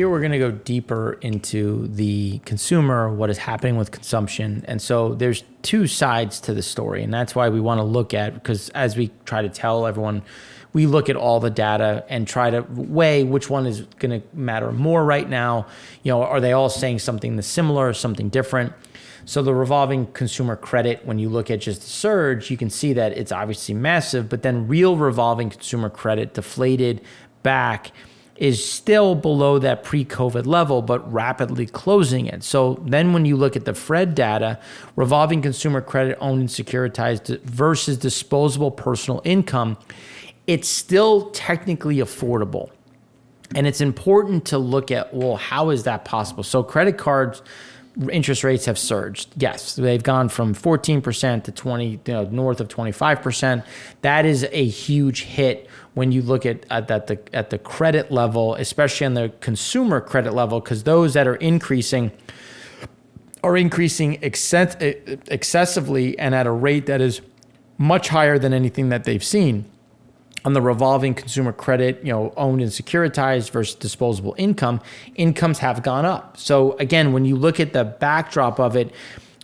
here we're going to go deeper into the consumer, what is happening with consumption. And so there's two sides to the story. And that's why we want to look at, because as we try to tell everyone, we look at all the data and try to weigh which one is going to matter more right now. Are they all saying something similar or something different? So the revolving consumer credit, when you look at just the surge, you can see that it's obviously massive, but then real revolving consumer credit deflated back is still below that pre-COVID level, but rapidly closing it. So then when you look at the Fed data, revolving consumer credit owned and securitized versus disposable personal income, it's still technically affordable. And it's important to look at, well, how is that possible? So credit cards interest rates have surged. Yes, they've gone from 14% to 20, north of 25%. That is a huge hit when you look at the credit level, especially on the consumer credit level, because those that are increasing excessively and at a rate that is much higher than anything that they've seen. On the revolving consumer credit, owned and securitized versus disposable income, incomes have gone up. So again, when you look at the backdrop of it,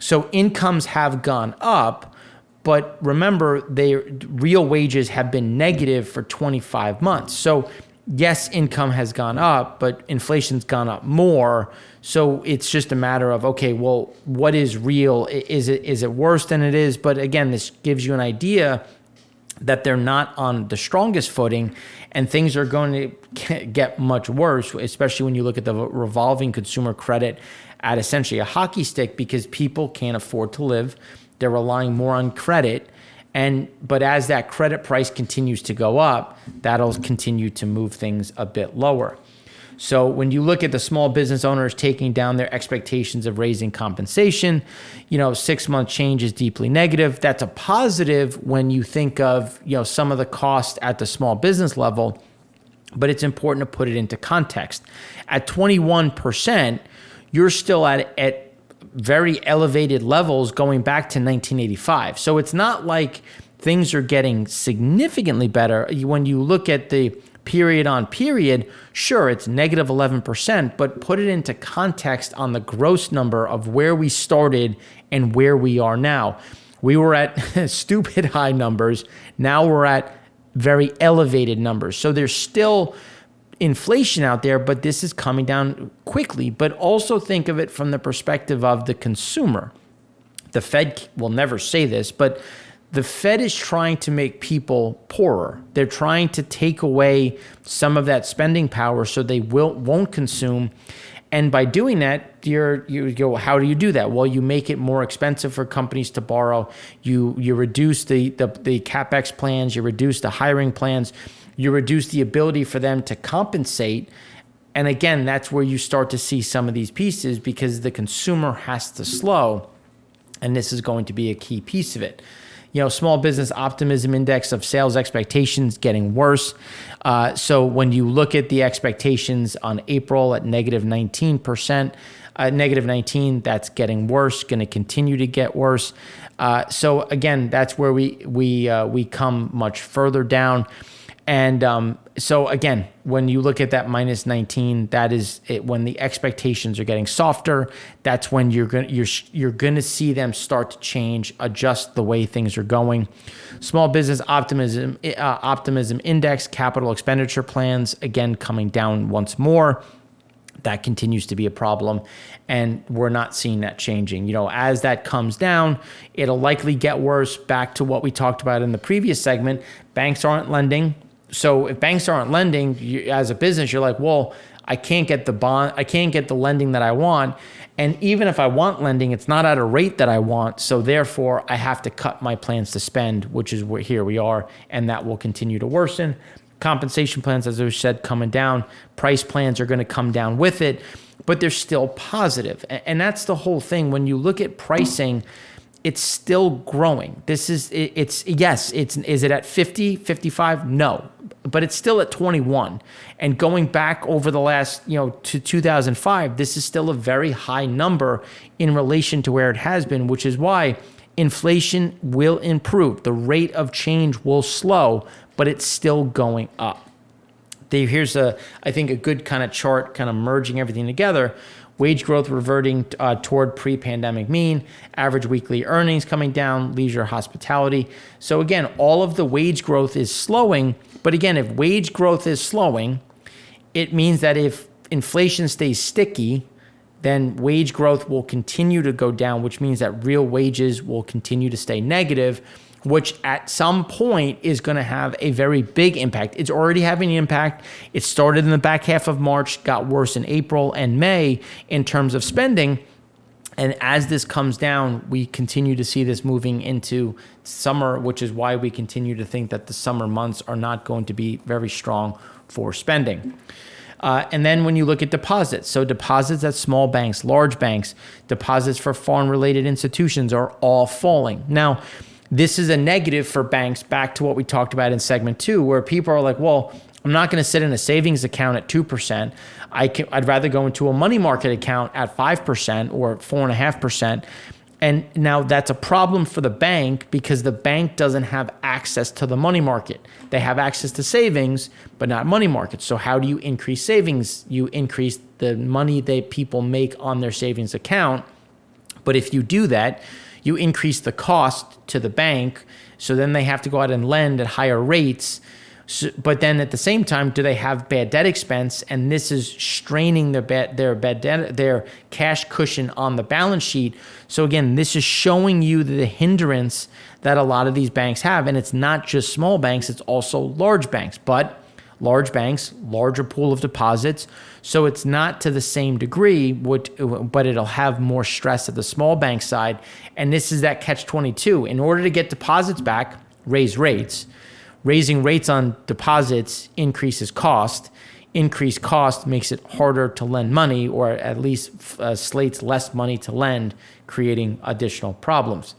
so incomes have gone up, but remember, their real wages have been negative for 25 months. So yes, income has gone up, but inflation's gone up more. So it's just a matter of, okay, well, what is real? Is it worse than it is? But again, this gives you an idea that they're not on the strongest footing and things are going to get much worse, especially when you look at the revolving consumer credit at essentially a hockey stick, because people can't afford to live. They're relying more on credit. But as that credit price continues to go up, that'll continue to move things a bit lower. So when you look at the small business owners taking down their expectations of raising compensation, 6-month change is deeply negative. That's a positive when you think of, some of the cost at the small business level, but it's important to put it into context. At 21%, you're still at very elevated levels going back to 1985. So it's not like things are getting significantly better. When you look at the period on period, sure, it's negative 11%, but put it into context on the gross number of where we started and where we are now. We were at stupid high numbers. Now we're at very elevated numbers. So there's still inflation out there, but this is coming down quickly. But also think of it from the perspective of the consumer. The Fed will never say this, but the Fed is trying to make people poorer. They're trying to take away some of that spending power so they won't consume. And by doing that, you go, how do you do that? Well, you make it more expensive for companies to borrow. You reduce the CapEx plans. You reduce the hiring plans. You reduce the ability for them to compensate. And again, that's where you start to see some of these pieces because the consumer has to slow. And this is going to be a key piece of it. Small business optimism index of sales expectations getting worse. So when you look at the expectations on April at negative 19%, negative 19, that's getting worse, going to continue to get worse. So again, that's where we come much further down. And so again, when you look at that minus 19, that is it, when the expectations are getting softer. That's when you're going to see them start to change, adjust the way things are going. Small business optimism index, capital expenditure plans again coming down once more. That continues to be a problem, and we're not seeing that changing. As that comes down, it'll likely get worse. Back to what we talked about in the previous segment, banks aren't lending. So if banks aren't lending, as a business, you're like, well, I can't get the bond, I can't get the lending that I want. And even if I want lending, it's not at a rate that I want. So therefore, I have to cut my plans to spend, which is where here we are, and that will continue to worsen. Compensation plans, as I said, coming down. Price plans are going to come down with it, but they're still positive. And that's the whole thing. When you look at pricing, it's still growing. Is it at 50, 55? No, but it's still at 21. And going back over the last, to 2005, this is still a very high number in relation to where it has been, which is why inflation will improve. The rate of change will slow, but it's still going up. Here's I think a good kind of chart kind of merging everything together. Wage growth reverting toward pre-pandemic mean, average weekly earnings coming down, leisure, hospitality. So again, all of the wage growth is slowing. But again, if wage growth is slowing, it means that if inflation stays sticky, then wage growth will continue to go down, which means that real wages will continue to stay negative, which at some point is going to have a very big impact. It's already having an impact. It started in the back half of March, got worse in April and May in terms of spending. And as this comes down, we continue to see this moving into summer, which is why we continue to think that the summer months are not going to be very strong for spending. And then when you look at deposits, so deposits at small banks, large banks, deposits for foreign-related institutions are all falling. Now, this is a negative for banks, back to what we talked about in segment 2, where people are like, well, I'm not going to sit in a savings account at 2%. I'd rather go into a money market account at 5% or 4.5%. And now that's a problem for the bank because the bank doesn't have access to the money market. They have access to savings, but not money markets. So how do you increase savings? You increase the money that people make on their savings account. But if you do that, you increase the cost to the bank. So then they have to go out and lend at higher rates. So, but then at the same time, do they have bad debt expense? And this is straining their bad debt, their cash cushion on the balance sheet. So again, this is showing you the hindrance that a lot of these banks have. And it's not just small banks, it's also large banks. But large banks, larger pool of deposits. So it's not to the same degree, but it'll have more stress at the small bank side. And this is that catch-22. In order to get deposits back, raise rates. Raising rates on deposits increases cost. Increased cost makes it harder to lend money, or at least slates less money to lend, creating additional problems.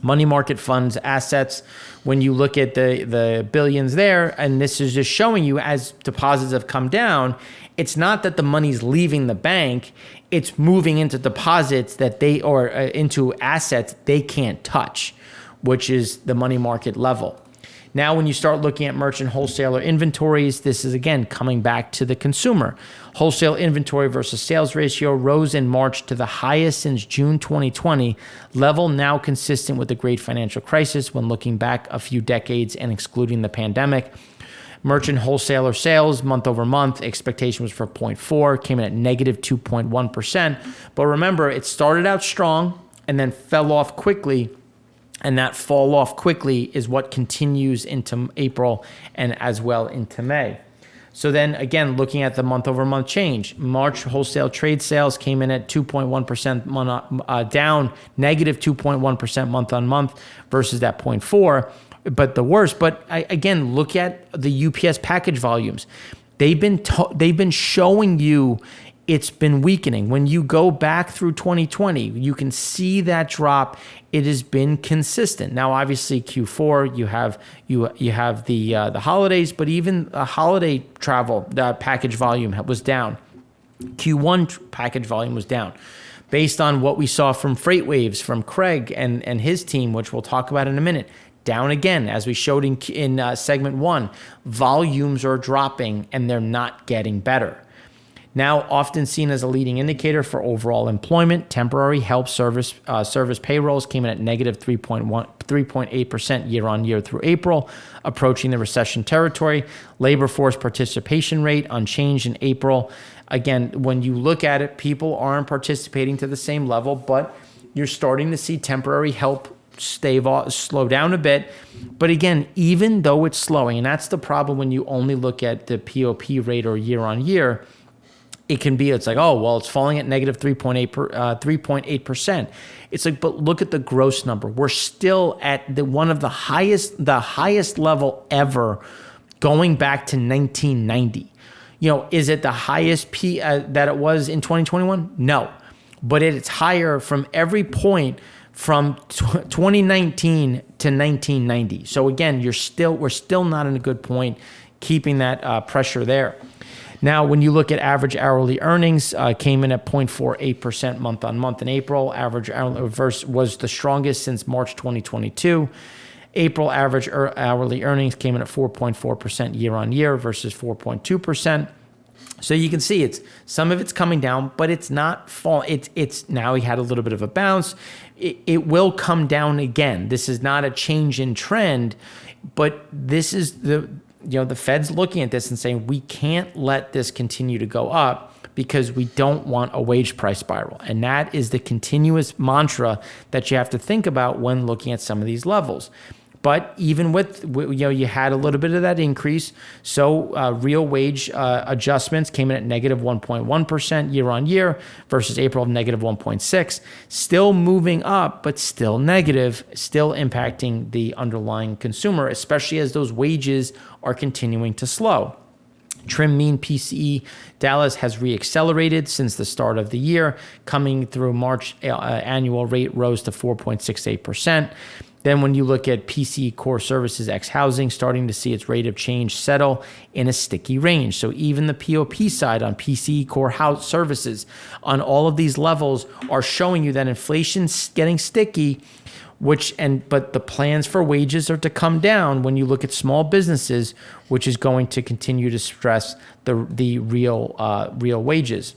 Money market funds, assets, when you look at the billions there, and this is just showing you as deposits have come down, it's not that the money's leaving the bank, it's moving into deposits into assets they can't touch, which is the money market level. Now, when you start looking at merchant wholesaler inventories, this is again coming back to the consumer. Wholesale inventory versus sales ratio rose in March to the highest since June 2020, level now consistent with the great financial crisis when looking back a few decades and excluding the pandemic. Merchant wholesaler sales month over month, expectation was for 0.4, came in at negative 2.1%. But remember, it started out strong and then fell off quickly. And that fall off quickly is what continues into April and as well into May. So then again, looking at the month over month change, March wholesale trade sales came in at 2.1% down, negative 2.1% month on month versus that 0.4. But the worst, again, look at the UPS package volumes. They've been showing you it's been weakening. When you go back through 2020, you can see that drop. It has been consistent. Now, obviously, Q4 you have the holidays, but even holiday travel package volume was down. Q1 package volume was down, based on what we saw from Freight Waves from Craig and his team, which we'll talk about in a minute. Down again, as we showed in segment 1, volumes are dropping and they're not getting better. Now, often seen as a leading indicator for overall employment, temporary help service payrolls came in at negative 3.8% year on year through April, approaching the recession territory. Labor force participation rate unchanged in April. Again, when you look at it, people aren't participating to the same level, but you're starting to see temporary help slow down a bit. But again, even though it's slowing, and that's the problem when you only look at the POP rate or year on year, it's like, oh, well, it's falling at negative 3.8%. It's like, but look at the gross number. We're still at one of the highest level ever going back to 1990. Is it the highest that it was in 2021? No, but it's higher from every point from 2019 to 1990. So again, we're still not in a good point, keeping that pressure there. Now, when you look at average hourly earnings, came in at 0.48% month on month in April. Average hourly was the strongest since March 2022. April average hourly earnings came in at 4.4% year on year versus 4.2%. So you can see some of it's coming down, but it's not fall. It's now he had a little bit of a bounce. It will come down again. This is not a change in trend, but this is the Fed's looking at this and saying we can't let this continue to go up because we don't want a wage price spiral. And that is the continuous mantra that you have to think about when looking at some of these levels. But even with, you had a little bit of that increase. So real wage adjustments came in at negative 1.1% year on year versus April of negative 1.6. Still moving up, but still negative, still impacting the underlying consumer, especially as those wages are continuing to slow. Trim mean PCE Dallas has reaccelerated since the start of the year. Coming through March, annual rate rose to 4.68%. Then when you look at PCE core services ex housing, starting to see its rate of change settle in a sticky range. So even the POP side on PCE core house services on all of these levels are showing you that inflation's getting sticky, but the plans for wages are to come down when you look at small businesses, which is going to continue to stress the real wages.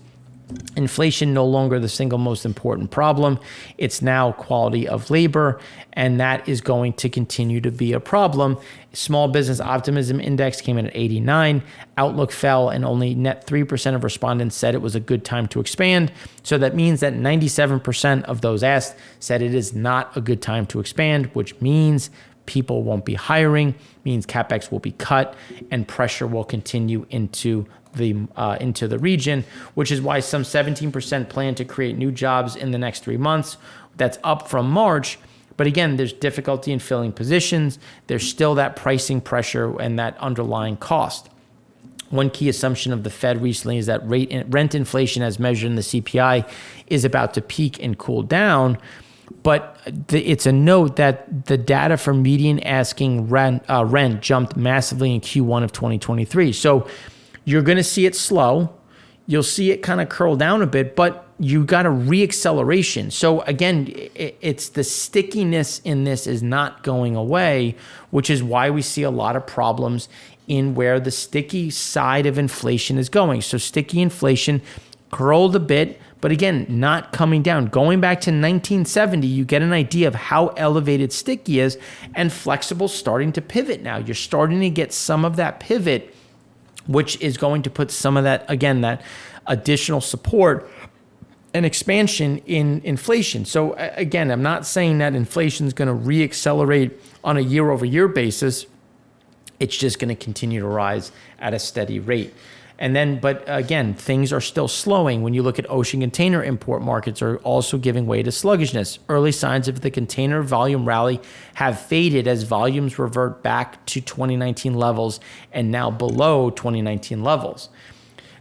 Inflation no longer the single most important problem. It's now quality of labor, and that is going to continue to be a problem. Small business optimism index came in at 89. Outlook fell, and only net 3% of respondents said it was a good time to expand. So that means that 97% of those asked said it is not a good time to expand, which means people won't be hiring, means CapEx will be cut, and pressure will continue into the region, which is why some 17% plan to create new jobs in the next 3 months. That's up from March. But again, there's difficulty in filling positions. There's still that pricing pressure and that underlying cost. One key assumption of the Fed recently is that rent inflation as measured in the CPI is about to peak and cool down. But it's a note that the data for median asking rent jumped massively in Q1 of 2023. So you're going to see it slow. You'll see it kind of curl down a bit, but you got a reacceleration. So again, it's the stickiness in this is not going away, which is why we see a lot of problems in where the sticky side of inflation is going. So sticky inflation curled a bit, but again, not coming down. Going back to 1970, you get an idea of how elevated sticky is, and flexible starting to pivot now. You're starting to get some of that pivot, which is going to put some of that, again, that additional support and expansion in inflation. So again, I'm not saying that inflation is going to reaccelerate on a year-over-year basis. It's just going to continue to rise at a steady rate. But again, things are still slowing. When you look at ocean container import markets are also giving way to sluggishness. Early signs of the container volume rally have faded as volumes revert back to 2019 levels and now below 2019 levels.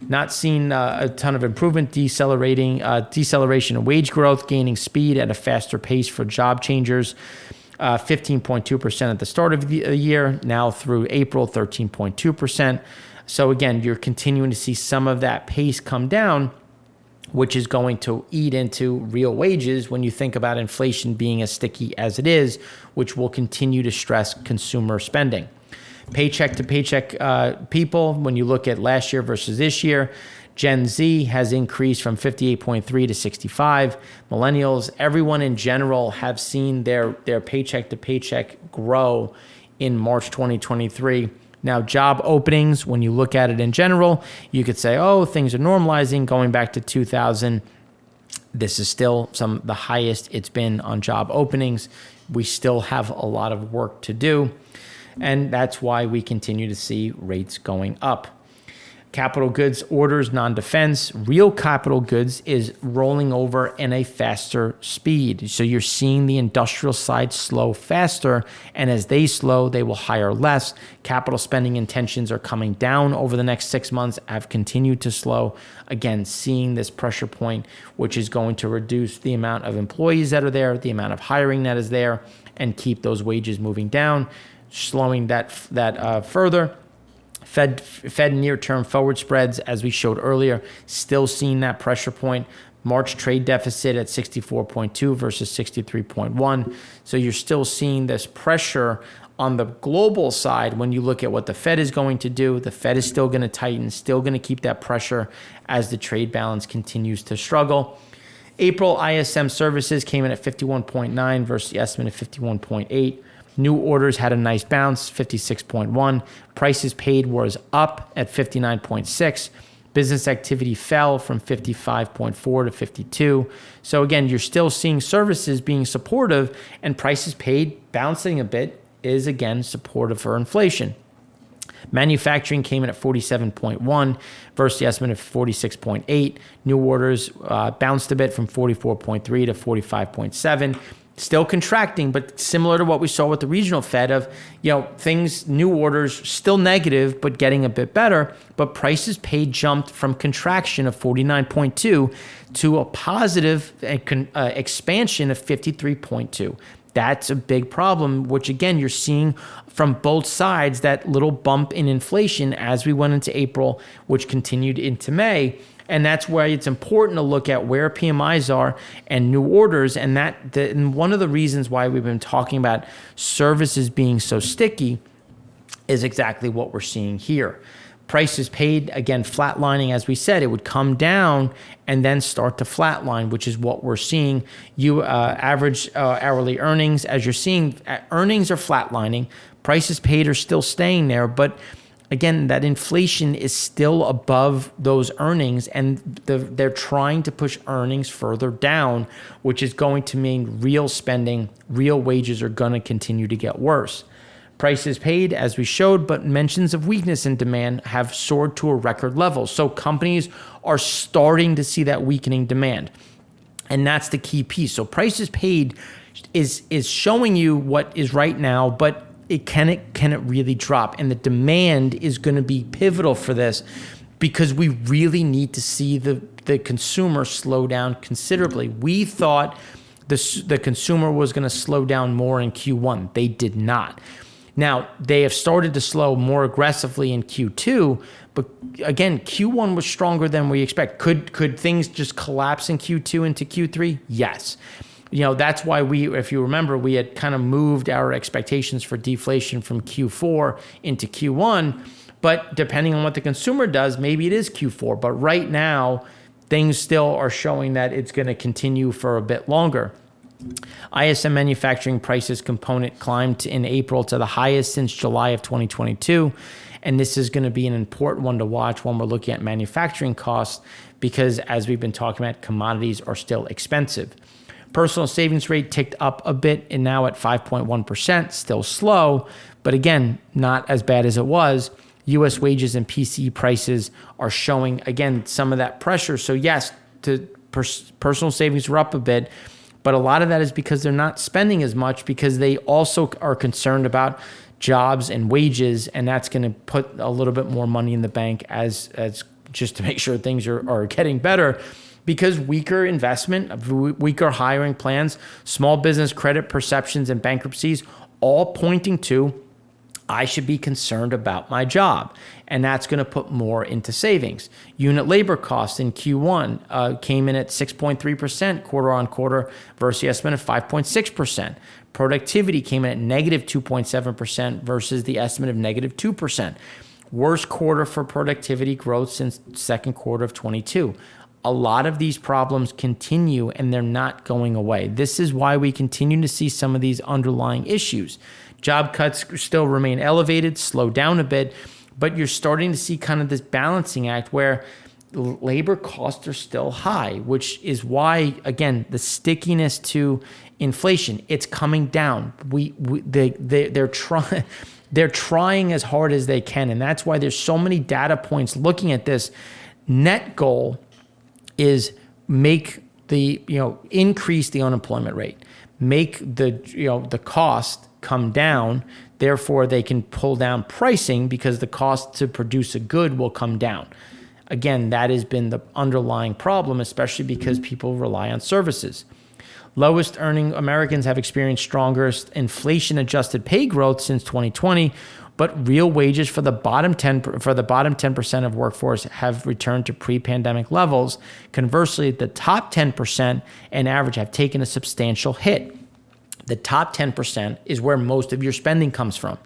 Not seeing a ton of improvement, deceleration of wage growth, gaining speed at a faster pace for job changers. 15.2% at the start of the year, now through April, 13.2%. So again, you're continuing to see some of that pace come down, which is going to eat into real wages when you think about inflation being as sticky as it is, which will continue to stress consumer spending. Paycheck to paycheck people, when you look at last year versus this year, Gen Z has increased from 58.3 to 65. Millennials, everyone in general have seen their paycheck to paycheck grow in March 2023. Now, job openings, when you look at it in general, you could say, oh, things are normalizing going back to 2000. This is still the highest it's been on job openings. We still have a lot of work to do. And that's why we continue to see rates going up. Capital goods orders, non-defense, real capital goods is rolling over in a faster speed. So you're seeing the industrial side slow faster, and as they slow, they will hire less. Capital spending intentions are coming down over the next 6 months, have continued to slow. Again, seeing this pressure point, which is going to reduce the amount of employees that are there, the amount of hiring that is there, and keep those wages moving down, slowing that further. Fed near-term forward spreads, as we showed earlier, still seeing that pressure point. March trade deficit at 64.2 versus 63.1. So you're still seeing this pressure on the global side. When you look at what the Fed is going to do, the Fed is still going to tighten, still going to keep that pressure as the trade balance continues to struggle. April ISM services came in at 51.9 versus the estimate of 51.8. New orders had a nice bounce, 56.1. Prices paid was up at 59.6. Business activity fell from 55.4 to 52. So again, you're still seeing services being supportive, and prices paid bouncing a bit is again supportive for inflation. Manufacturing came in at 47.1 versus the estimate of 46.8. New orders bounced a bit from 44.3 to 45.7. Still contracting, but similar to what we saw with the regional Fed of, things, new orders still negative, but getting a bit better. But prices paid jumped from contraction of 49.2 to a positive expansion of 53.2. That's a big problem, which again, you're seeing from both sides, that little bump in inflation as we went into April, which continued into May. And that's why it's important to look at where PMIs are and new orders. And and one of the reasons why we've been talking about services being so sticky is exactly what we're seeing here. Prices paid, again, flatlining, as we said, it would come down and then start to flatline, which is what we're seeing. Average hourly earnings, as you're seeing, earnings are flatlining. Prices paid are still staying there, but again, that inflation is still above those earnings, and they're trying to push earnings further down, which is going to mean real spending, real wages are going to continue to get worse. Prices paid, as we showed, but mentions of weakness in demand have soared to a record level. So companies are starting to see that weakening demand, and that's the key piece. So prices paid is showing you what is right now, but can it really drop? And the demand is going to be pivotal for this, because we really need to see the consumer slow down considerably. We thought the consumer was going to slow down more in Q1. They did not. Now, they have started to slow more aggressively in Q2, but again, Q1 was stronger than we expect. Could things just collapse in Q2 into Q3? Yes. That's why if you remember, we had kind of moved our expectations for deflation from Q4 into Q1, but depending on what the consumer does, maybe it is Q4. But right now, things still are showing that it's going to continue for a bit longer. ISM manufacturing prices component climbed in April to the highest since July of 2022. And this is going to be an important one to watch when we're looking at manufacturing costs, because as we've been talking about, commodities are still expensive. Personal savings rate ticked up a bit and now at 5.1%, still slow, but again, not as bad as it was. U.S. wages and PCE prices are showing, again, some of that pressure. So yes, personal savings were up a bit, but a lot of that is because they're not spending as much, because they also are concerned about jobs and wages, and that's going to put a little bit more money in the bank as just to make sure things are getting better. Because weaker investment, weaker hiring plans, small business credit perceptions, and bankruptcies, all pointing to, I should be concerned about my job. And that's going to put more into savings. Unit labor costs in Q1 came in at 6.3% quarter on quarter versus the estimate of 5.6%. Productivity came in at negative 2.7% versus the estimate of negative 2%. Worst quarter for productivity growth since second quarter of 22. A lot of these problems continue, and they're not going away. This is why we continue to see some of these underlying issues. Job cuts still remain elevated, slow down a bit, but you're starting to see kind of this balancing act where labor costs are still high, which is why, again, the stickiness to inflation, it's coming down. They're trying as hard as they can, and that's why there's so many data points looking at this. Net goal is increase the unemployment rate, make the cost come down. Therefore, they can pull down pricing because the cost to produce a good will come down. Again, that has been the underlying problem, especially because people rely on services. Lowest earning Americans have experienced strongest inflation-adjusted pay growth since 2020, but real wages for the bottom 10% of workforce have returned to pre-pandemic levels. Conversely, the top 10% on average have taken a substantial hit. The top 10% is where most of your spending comes from.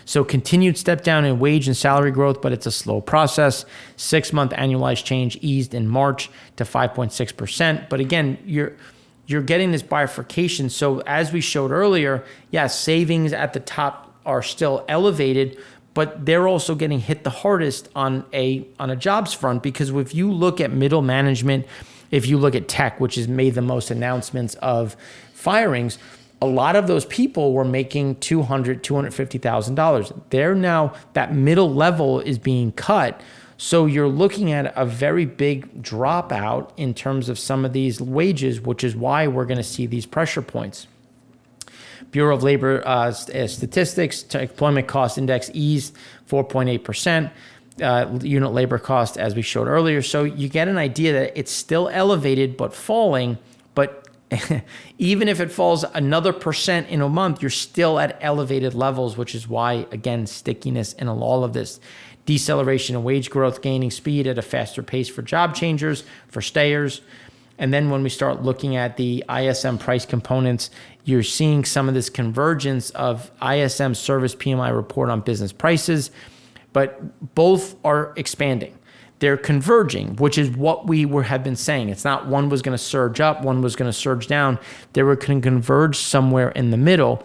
So continued step down in wage and salary growth, but it's a slow process. 6-month annualized change eased in March to 5.6%. But again, you're getting this bifurcation. So as we showed earlier, yes, savings at the top are still elevated, but they're also getting hit the hardest on a jobs front, because if you look at middle management, if you look at tech, which has made the most announcements of firings, a lot of those people were making $200,000, $250,000. They're now, that middle level is being cut. So you're looking at a very big dropout in terms of some of these wages, which is why we're going to see these pressure points. Bureau of Labor statistics, employment cost index eased 4.8%. Unit labor cost, as we showed earlier. So you get an idea that it's still elevated but falling. But even if it falls another percent in a month, you're still at elevated levels, which is why, again, stickiness in all of this. Deceleration in wage growth, gaining speed at a faster pace for job changers, for stayers. And then when we start looking at the ISM price components, you're seeing some of this convergence of ISM service PMI report on business prices, but both are expanding. They're converging, which is what we have been saying. It's not one was going to surge up, one was going to surge down. They were going to converge somewhere in the middle,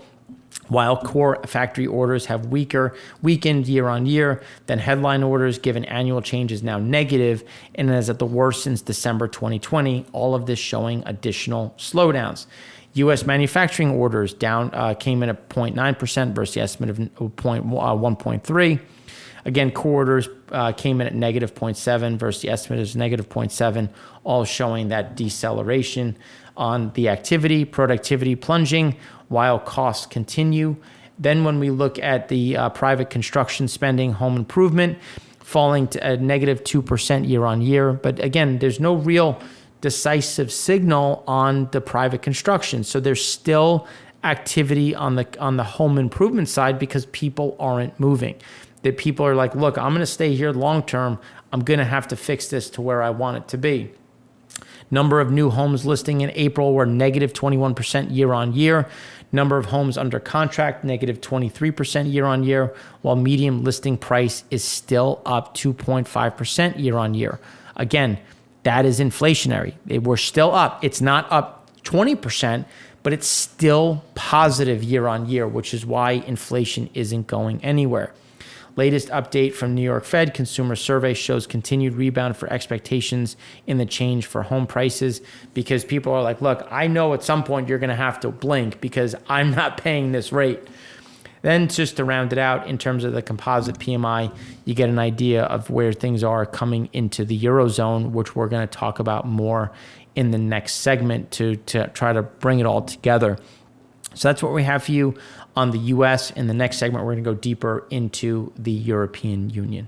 while core factory orders have weakened year on year. Then headline orders, given annual change, is now negative and is at the worst since December 2020. All of this showing additional slowdowns. U.S. manufacturing orders down came in at 0.9% versus the estimate of 1.3. Again, core orders came in at negative 0.7 versus the estimate is negative 0.7, all showing that deceleration on the activity, productivity plunging while costs continue. Then when we look at the private construction spending, home improvement, falling to a negative 2% year on year. But again, there's no real decisive signal on the private construction. So there's still activity on the home improvement side because people aren't moving. That people are like, look, I'm going to stay here long term. I'm going to have to fix this to where I want it to be. Number of new homes listing in April were negative 21% year on year. Number of homes under contract, negative 23% year on year, while median listing price is still up 2.5% year on year. Again, that is inflationary. We're still up. It's not up 20%, but it's still positive year on year, which is why inflation isn't going anywhere. Latest update from New York Fed consumer survey shows continued rebound for expectations in the change for home prices, because people are like, look, I know at some point you're going to have to blink because I'm not paying this rate. Then just to round it out, in terms of the composite PMI, you get an idea of where things are coming into the Eurozone, which we're going to talk about more in the next segment to try to bring it all together. So that's what we have for you on the U.S. In the next segment, we're going to go deeper into the European Union.